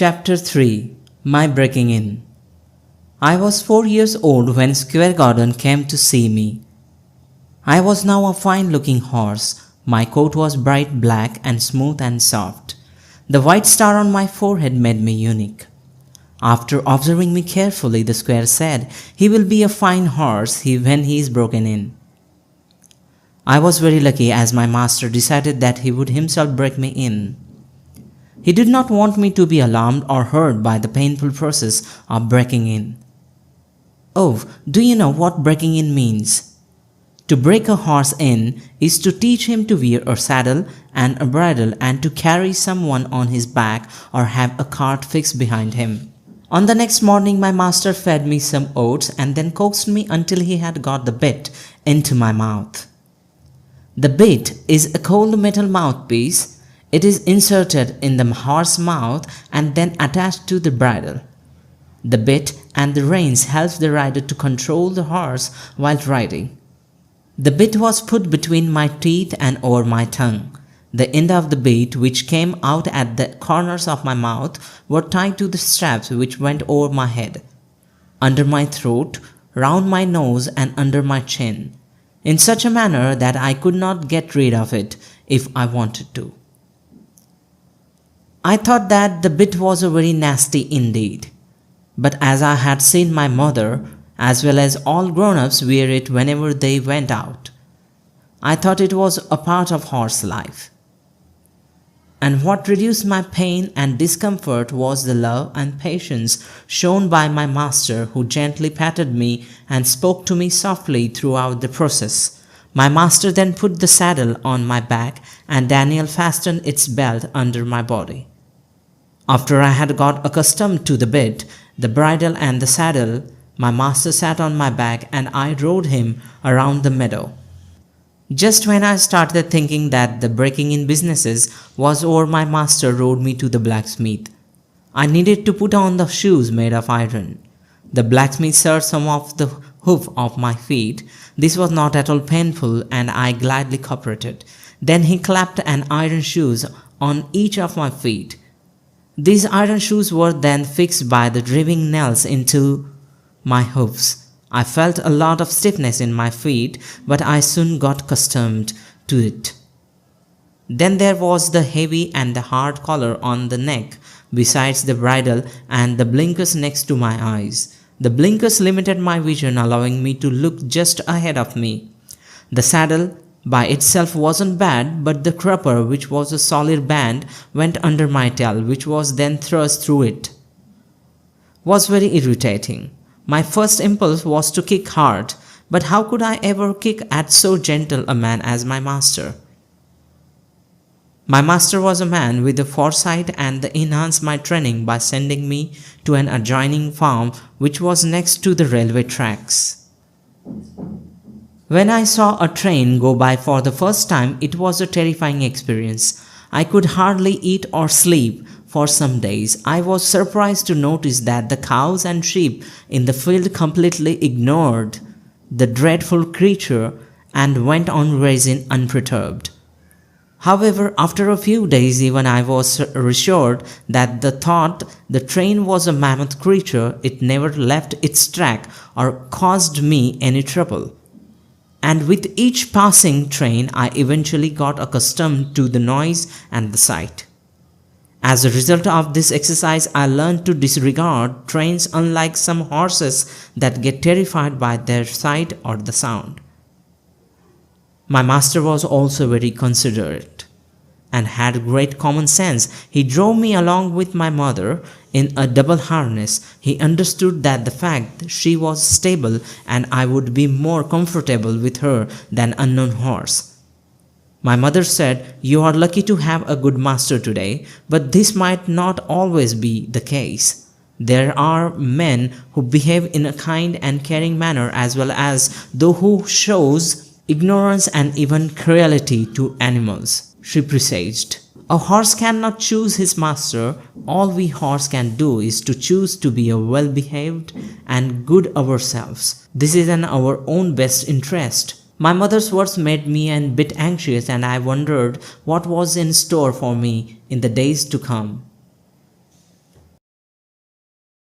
Chapter 3 My Breaking In. I was 4 years old when Square Garden came to see me. I was now a fine-looking horse. My coat was bright black and smooth and soft. The white star on my forehead made me unique. After observing me carefully, the square said, "He will be a fine horse when he is broken in." I was very lucky, as my master decided that he would himself break me in. He did not want me to be alarmed or hurt by the painful process of breaking in. Oh, do you know what breaking in means? To break a horse in is to teach him to wear a saddle and a bridle and to carry someone on his back or have a cart fixed behind him. On the next morning, my master fed me some oats and then coaxed me until he had got the bit into my mouth. The bit is a cold metal mouthpiece. It is inserted in the horse's mouth and then attached to the bridle. The bit and the reins help the rider to control the horse while riding. The bit was put between my teeth and over my tongue. The end of the bit, which came out at the corners of my mouth, were tied to the straps which went over my head, under my throat, round my nose and under my chin, in such a manner that I could not get rid of it if I wanted to. I thought that the bit was very nasty indeed, but as I had seen my mother, as well as all grown-ups, wear it whenever they went out, I thought it was a part of horse life. And what reduced my pain and discomfort was the love and patience shown by my master, who gently patted me and spoke to me softly throughout the process. My master then put the saddle on my back and Daniel fastened its belt under my body. After I had got accustomed to the bit, the bridle and the saddle, my master sat on my back and I rode him around the meadow. Just when I started thinking that the breaking in businesses was over, my master rode me to the blacksmith. I needed to put on the shoes made of iron. The blacksmith served some of the hoof of my feet. This was not at all painful and I gladly cooperated. Then he clapped an iron shoes on each of my feet. These iron shoes were then fixed by the driving nails into my hoofs. I felt a lot of stiffness in my feet, but I soon got accustomed to it. Then there was the heavy and the hard collar on the neck, besides the bridle and the blinkers next to my eyes. The blinkers limited my vision, allowing me to look just ahead of me. The saddle by itself wasn't bad, but the crupper, which was a solid band, went under my tail, which was then thrust through it, was very irritating. My first impulse was to kick hard, but how could I ever kick at so gentle a man as my master? My master was a man with the foresight and enhanced my training by sending me to an adjoining farm which was next to the railway tracks. When I saw a train go by for the first time, it was a terrifying experience. I could hardly eat or sleep for some days. I was surprised to notice that the cows and sheep in the field completely ignored the dreadful creature and went on grazing unperturbed. However, after a few days, even I was reassured that the thought the train was a mammoth creature. It never left its track or caused me any trouble. And with each passing train, I eventually got accustomed to the noise and the sight. As a result of this exercise, I learned to disregard trains, unlike some horses that get terrified by their sight or the sound. My master was also very considerate and had great common sense. He drove me along with my mother in a double harness. He understood that the fact she was stable and I would be more comfortable with her than an unknown horse. My mother said, "You are lucky to have a good master today, but this might not always be the case. There are men who behave in a kind and caring manner, as well as those who shows ignorance and even cruelty to animals," she presaged. A horse cannot choose his master. All we horse can do is to choose to be a well-behaved and good ourselves. This is in our own best interest. My mother's words made me a bit anxious, and I wondered what was in store for me in the days to come.